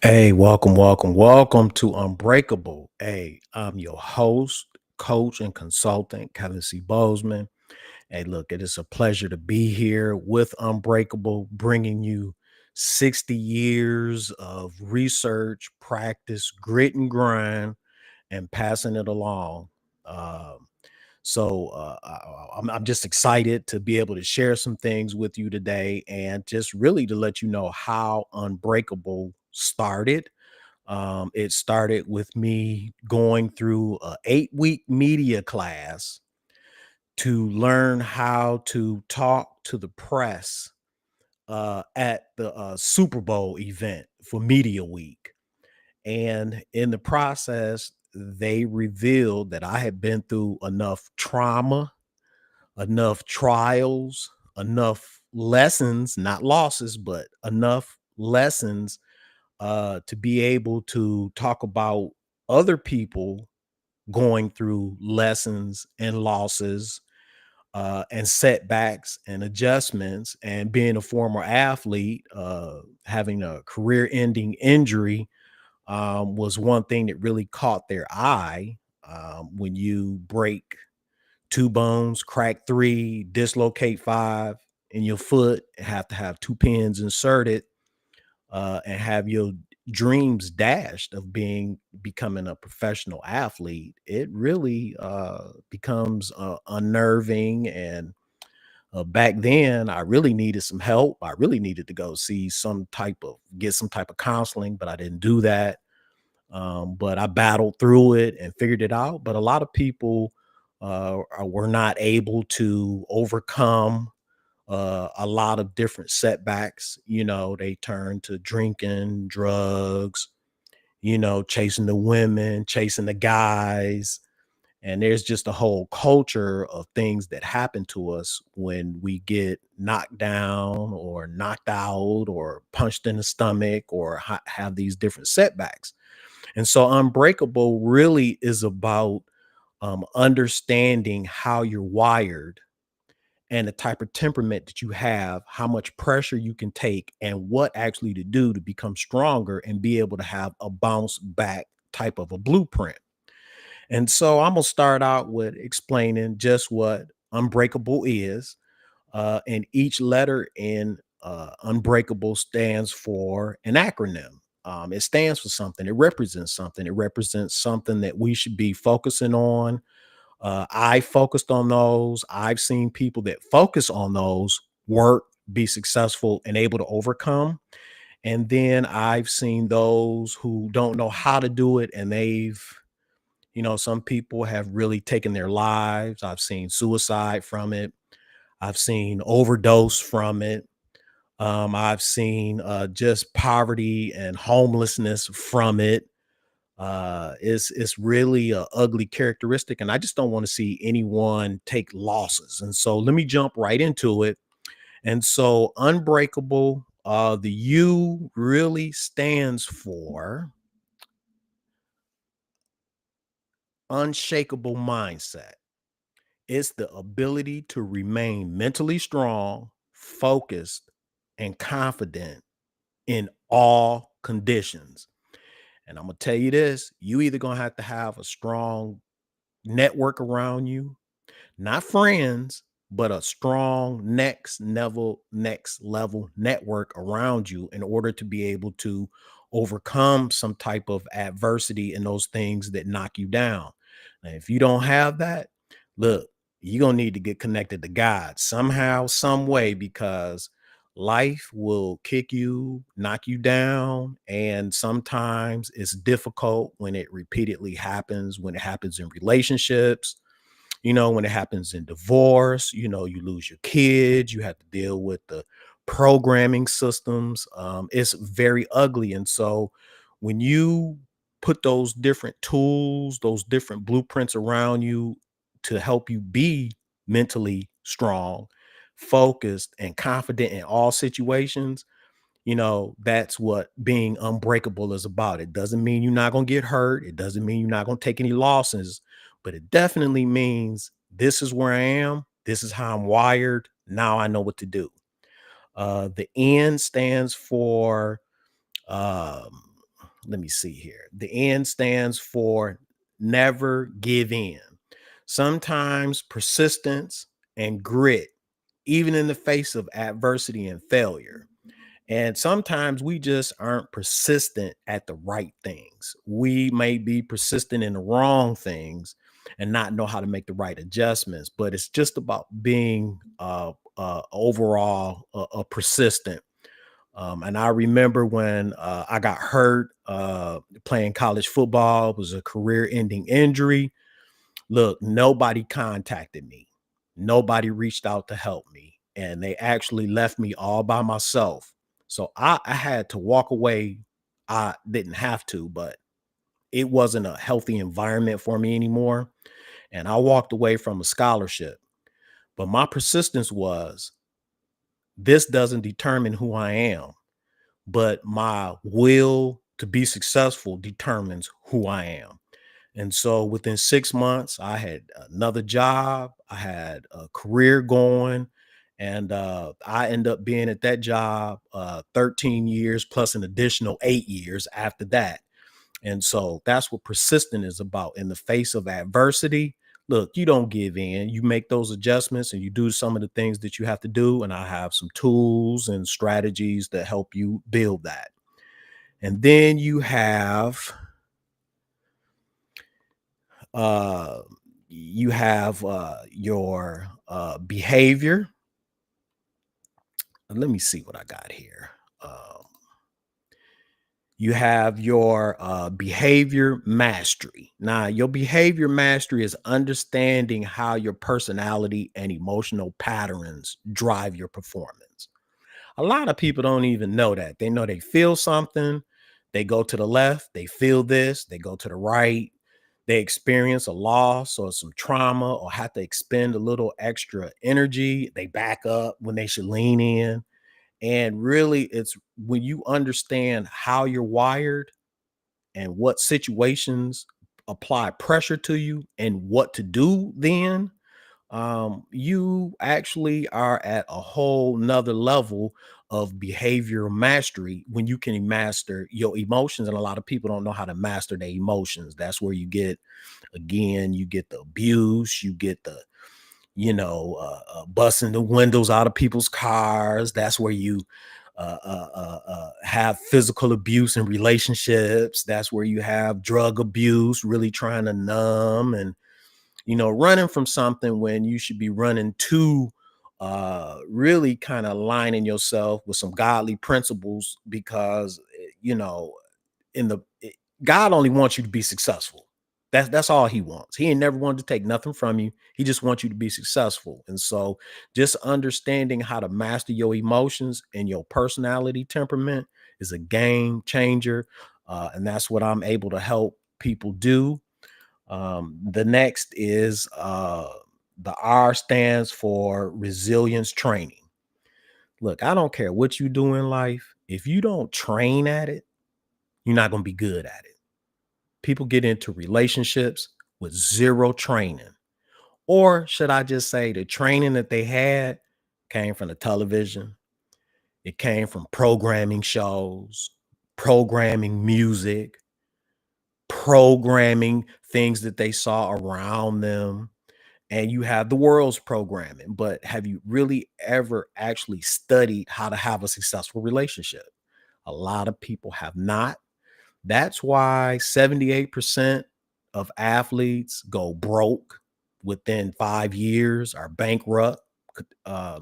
Hey, welcome to Unbreakable. Hey, I'm your host, coach, and consultant, Kevin C. Bozeman. Hey, look, it is a pleasure to be here with Unbreakable, bringing you 60 years of research, practice, grit and grind, and passing it along. Um, I'm just excited to be able to share some things with you today and just really to let you know how Unbreakable started. It started with me going through a 8-week media class to learn how to talk to the press at the Super Bowl event for Media Week. And in the process, they revealed that I had been through enough trauma, enough trials, enough lessons, not losses, but enough lessons to be able to talk about other people going through lessons and losses and setbacks and adjustments. And being a former athlete, having a career ending injury was one thing that really caught their eye. When you break two bones, crack three, dislocate five in your foot, have to have two pins inserted, and have your dreams dashed of becoming a professional athlete, it really becomes unnerving. And back then, I really needed some help. I really needed to go see get some type of counseling, but I didn't do that. But I battled through it and figured it out. But a lot of people were not able to overcome a lot of different setbacks. They turn to drinking, drugs, chasing the women, chasing the guys. And there's just a whole culture of things that happen to us when we get knocked down or knocked out or punched in the stomach or have these different setbacks. And so Unbreakable really is about understanding how you're wired and the type of temperament that you have, how much pressure you can take, and what actually to do to become stronger and be able to have a bounce back type of a blueprint. And so I'm going to start out with explaining just what Unbreakable is. And each letter in Unbreakable stands for an acronym. It stands for something, it represents something, it represents something that we should be focusing on. I focused on those. I've seen people that focus on those work, be successful, and able to overcome. And then I've seen those who don't know how to do it, and some people have really taken their lives. I've seen suicide from it. I've seen overdose from it. I've seen just poverty and homelessness from it. It's really a ugly characteristic, and I just don't want to see anyone take losses. And so let me jump right into it. And so Unbreakable, the U really stands for unshakable mindset. It's the ability to remain mentally strong, focused, and confident in all conditions. And I'm gonna tell you this, you either gonna have to have a strong network around you, not friends, but a strong next level network around you in order to be able to overcome some type of adversity and those things that knock you down. Now, if you don't have that, look, you're gonna need to get connected to God somehow, some way, because life will kick you, knock you down, and sometimes it's difficult when it repeatedly happens, when it happens in relationships, when it happens in divorce. You lose your kids, you have to deal with the programming systems. It's very ugly. And so when you put those different tools, those different blueprints around you to help you be mentally strong, focused, and confident in all situations, that's what being unbreakable is about. It doesn't mean you're not going to get hurt. It doesn't mean you're not going to take any losses, but it definitely means this is where I am. This is how I'm wired. Now I know what to do. The N stands for um, let me see here. The N stands for never give in. Sometimes persistence and grit, even in the face of adversity and failure. And sometimes we just aren't persistent at the right things. We may be persistent in the wrong things and not know how to make the right adjustments. But it's just about being overall persistent. And I remember when I got hurt playing college football. It was a career-ending injury. Look, nobody contacted me. Nobody reached out to help me. And they actually left me all by myself. So I had to walk away. I didn't have to, but it wasn't a healthy environment for me anymore. And I walked away from a scholarship. But my persistence was this doesn't determine who I am, but my will to be successful determines who I am. And so within 6 months, I had another job, I had a career going, and I ended up being at that job 13 years plus an additional 8 years after that. And so that's what persistent is about. In the face of adversity, look, you don't give in. You make those adjustments and you do some of the things that you have to do. And I have some tools and strategies that help you build that. And then uh you have your behavior. Let me see what I got here. You have your behavior mastery. Now, your behavior mastery is understanding how your personality and emotional patterns drive your performance. A lot of people don't even know that. They know they feel something, they go to the left, they feel this, they go to the right, they experience a loss or some trauma or have to expend a little extra energy, they back up when they should lean in. And really, it's when you understand how you're wired and what situations apply pressure to you and what to do then, you actually are at a whole nother level of behavioral mastery when you can master your emotions. And a lot of people don't know how to master their emotions. That's where you get, again, you get the abuse, you get the, busting the windows out of people's cars. That's where you have physical abuse in relationships. That's where you have drug abuse, really trying to numb and, running from something when you should be running to really kind of aligning yourself with some godly principles because, in the it- God only wants you to be successful. That's all he wants. He ain't never wanted to take nothing from you. He just wants you to be successful. And so just understanding how to master your emotions and your personality temperament is a game changer. And that's what I'm able to help people do. The next is the R stands for resilience training. Look, I don't care what you do in life. If you don't train at it, you're not going to be good at it. People get into relationships with zero training. Or should I just say the training that they had came from the television, it came from programming shows, programming music, programming things that they saw around them. And you have the world's programming. But have you really ever actually studied how to have a successful relationship? A lot of people have not. That's why 78% of athletes go broke within 5 years, are bankrupt. Uh,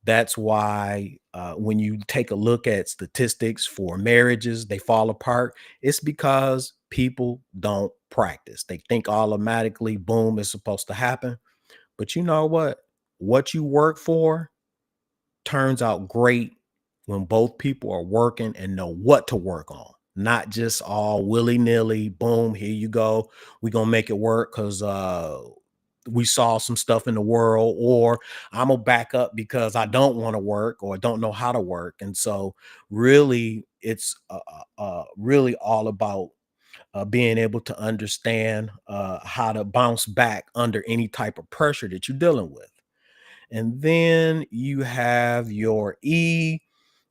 that's why when you take a look at statistics for marriages, they fall apart. It's because people don't practice. They think automatically, boom, it's supposed to happen. But you know what? What you work for turns out great when both people are working and know what to work on, not just all willy-nilly, boom, here you go. We're gonna make it work because we saw some stuff in the world, or I'm gonna back up because I don't want to work or don't know how to work. And so really it's really all about being able to understand how to bounce back under any type of pressure that you're dealing with. And then you have your E,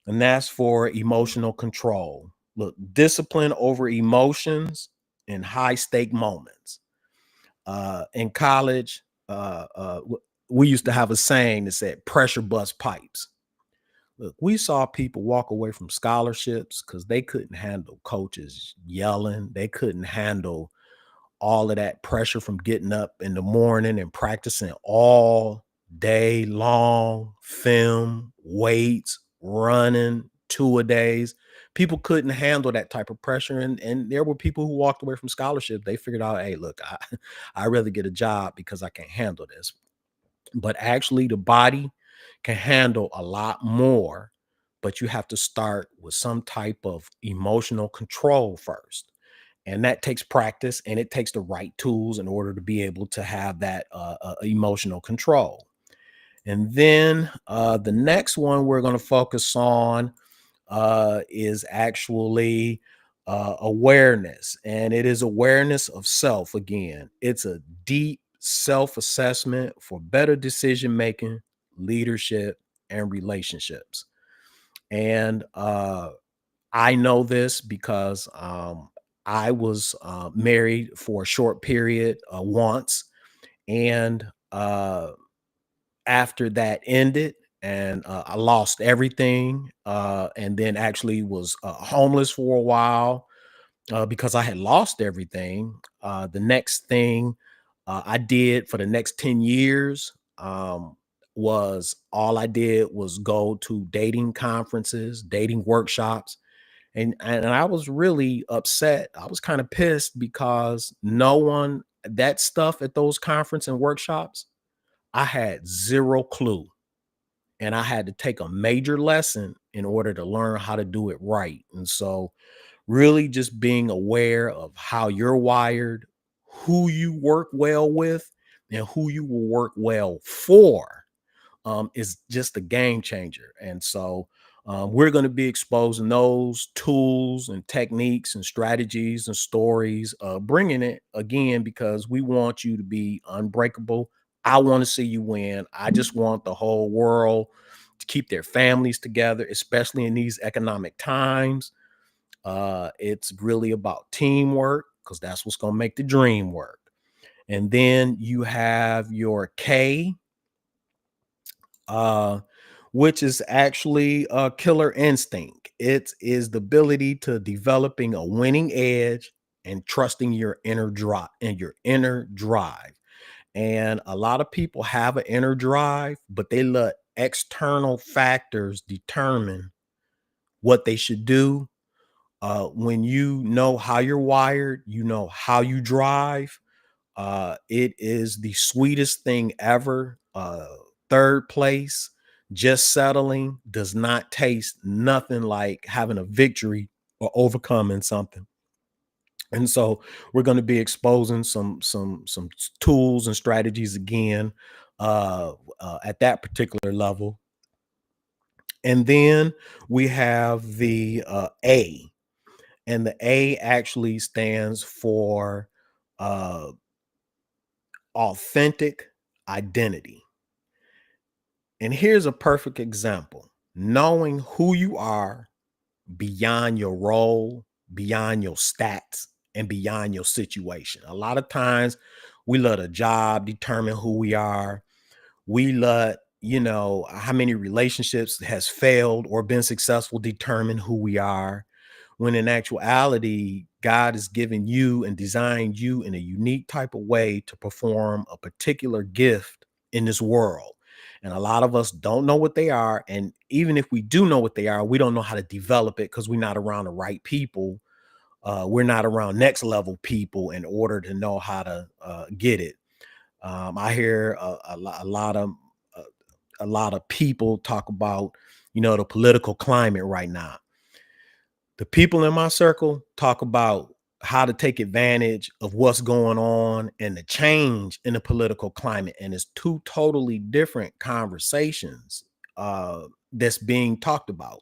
and that's for emotional control. Look, discipline over emotions in high stake moments. In college, we used to have a saying that said pressure bust pipes. Look, we saw people walk away from scholarships because they couldn't handle coaches yelling. They couldn't handle all of that pressure from getting up in the morning and practicing all day long, film, weights, running two a days. People couldn't handle that type of pressure. And there were people who walked away from scholarships. They figured out, hey, look, I rather get a job because I can't handle this. But actually, the body can handle a lot more, but you have to start with some type of emotional control first, and that takes practice and it takes the right tools in order to be able to have that emotional control. And then the next one we're going to focus on is actually awareness, and it is awareness of self. Again, it's a deep self-assessment for better decision making, leadership, and relationships. And I know this because I was married for a short period once, and after that ended, and I lost everything, and then actually was homeless for a while because I had lost everything. The next thing I did for the next 10 years was all I did was go to dating conferences, dating workshops, and I was really upset. I was kind of pissed because no one that stuff at those conference and workshops, I had zero clue. And I had to take a major lesson in order to learn how to do it right. And so really just being aware of how you're wired, who you work well with, and who you will work well for is just a game changer. And so we're going to be exposing those tools and techniques and strategies and stories, bringing it again because we want you to be unbreakable. I want to see you win. I just want the whole world to keep their families together, especially in these economic times. It's really about teamwork because that's what's going to make the dream work. And then you have your K, uh, which is actually a killer instinct. It is the ability to developing a winning edge and trusting your inner drive and your inner drive. And a lot of people have an inner drive, but they let external factors determine what they should do. When you know how you're wired, you know how you drive, it is the sweetest thing ever. Third place, just settling does not taste nothing like having a victory or overcoming something. And so we're going to be exposing some tools and strategies again at that particular level. And then we have the A, and the A actually stands for uh, authentic identity. And here's a perfect example: knowing who you are beyond your role, beyond your stats, and beyond your situation. A lot of times we let a job determine who we are. We let, how many relationships has failed or been successful determine who we are, when in actuality, God has given you and designed you in a unique type of way to perform a particular gift in this world. And a lot of us don't know what they are. And even if we do know what they are, we don't know how to develop it because we're not around the right people. We're not around next level people in order to know how to get it. I hear uh, a lot of people talk about, the political climate right now. The people in my circle talk about how to take advantage of what's going on and the change in the political climate, and it's two totally different conversations that's being talked about.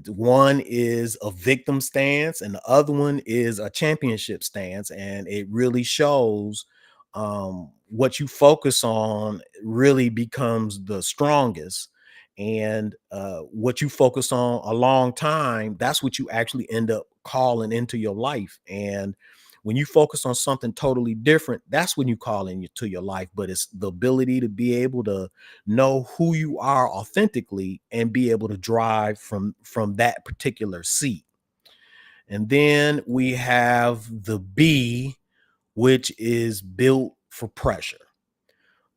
One is a victim stance, and the other one is a championship stance, and it really shows what you focus on really becomes the strongest. And what you focus on a long time, that's what you actually end up calling into your life. And when you focus on something totally different, that's when you call into your life. But it's the ability to be able to know who you are authentically and be able to drive from that particular seat. And then we have the B, which is built for pressure.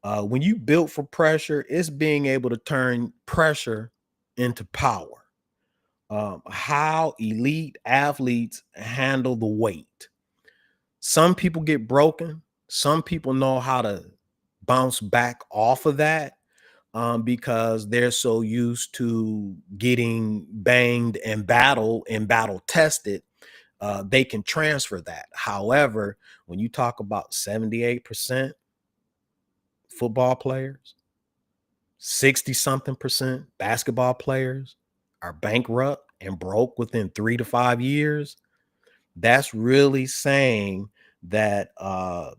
When you built for pressure, it's being able to turn pressure into power. How elite athletes handle the weight. Some people get broken. Some people know how to bounce back off of that, because they're so used to getting banged and battle tested. They can transfer that. However, when you talk about 78% football players, 60 something percent basketball players are bankrupt and broke within 3 to 5 years, that's really saying that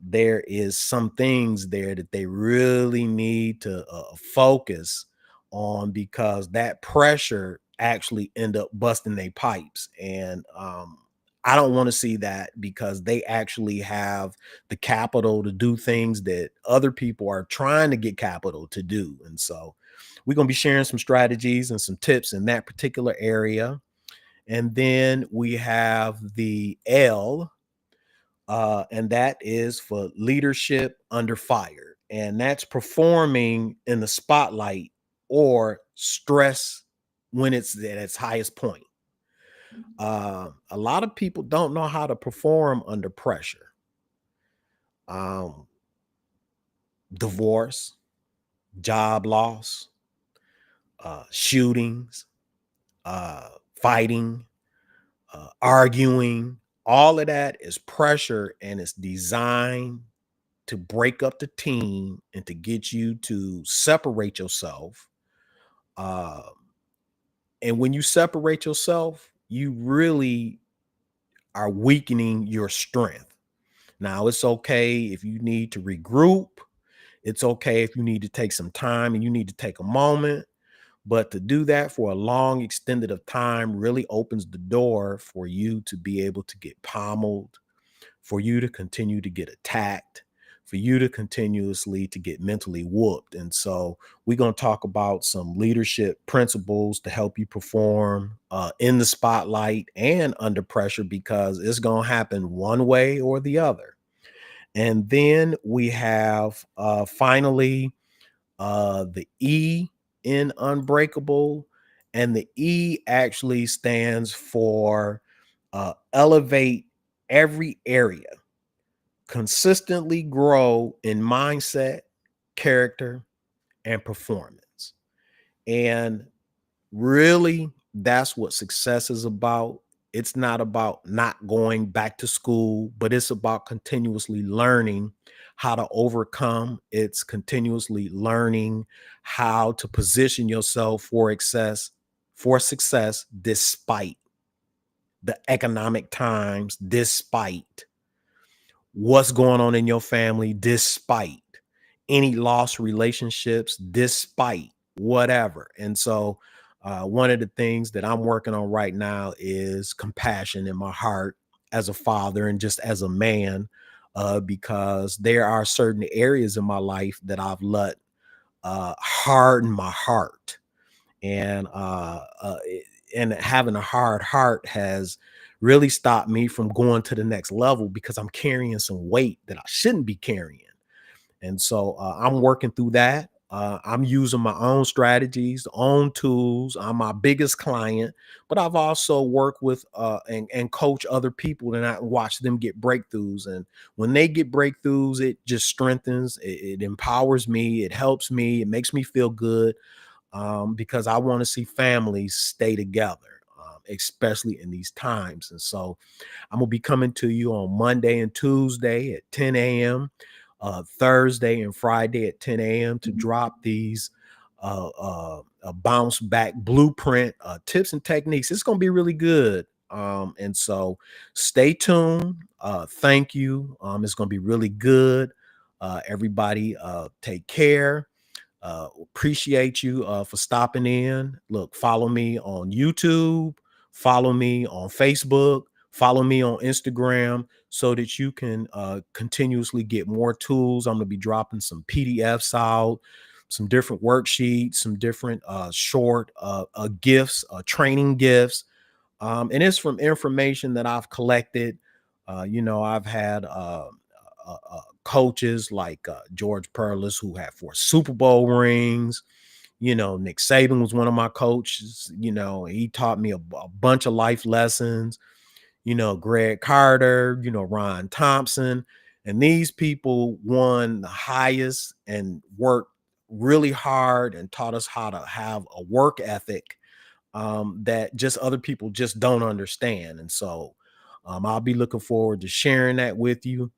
there is some things there that they really need to focus on, because that pressure actually end up busting their pipes. And I don't want to see that, because they actually have the capital to do things that other people are trying to get capital to do. And so we're going to be sharing some strategies and some tips in that particular area. And then we have the L, and that is for leadership under fire. And that's performing in the spotlight or stress when it's at its highest point. A lot of people don't know how to perform under pressure. Um, Divorce, job loss, shootings, fighting, arguing, all of that is pressure, and it's designed to break up the team and to get you to separate yourself. Uh, and when you separate yourself, you really are weakening your strength. Now, it's okay if you need to regroup. It's okay if you need to take some time and you need to take a moment. But to do that for a long extended of time really opens the door for you to be able to get pommeled, for you to continue to get attacked, for you to continuously to get mentally whooped. And so we're going to talk about some leadership principles to help you perform in the spotlight and under pressure, because it's going to happen one way or the other. And then we have finally the E in Unbreakable. And the E actually stands for elevate every area, consistently grow in mindset, character, and performance. And really, that's what success is about. It's not about not going back to school, but it's about continuously learning how to overcome. It's continuously learning how to position yourself for success despite the economic times, despite what's going on in your family, despite any lost relationships, despite whatever. And so, one of the things that I'm working on right now is compassion in my heart as a father and just as a man, because there are certain areas in my life that I've let harden my heart. And and having a hard heart has really stopped me from going to the next level, because I'm carrying some weight that I shouldn't be carrying. And so I'm working through that. I'm using my own strategies, own tools. I'm my biggest client, but I've also worked with and coach other people, and I watch them get breakthroughs. And when they get breakthroughs, it just strengthens, it empowers me, it helps me, it makes me feel good, because I want to see families stay together, especially in these times. And so I'm gonna be coming to you on Monday and Tuesday at 10 a.m., Thursday and Friday at 10 a.m. to drop these bounce back blueprint tips and techniques. It's gonna be really good. And so stay tuned. Thank you. It's gonna be really good. Everybody, take care. Appreciate you for stopping in. Look, follow me on YouTube, follow me on Facebook, follow me on Instagram so that you can continuously get more tools. I'm going to be dropping some PDFs out, some different worksheets, some different short gifts, training gifts. And it's from information that I've collected. I've had coaches like George Perlis, who had 4 Super Bowl rings. Nick Saban was one of my coaches. He taught me a bunch of life lessons. Greg Carter, Ron Thompson. And these people won the highest and worked really hard and taught us how to have a work ethic that just other people just don't understand. And so I'll be looking forward to sharing that with you.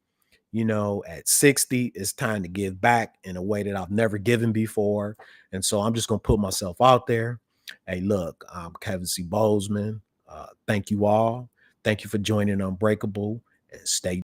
At 60, it's time to give back in a way that I've never given before. And so I'm just going to put myself out there. Hey, look, I'm Kevin C. Bozeman. Thank you all. Thank you for joining Unbreakable, and stay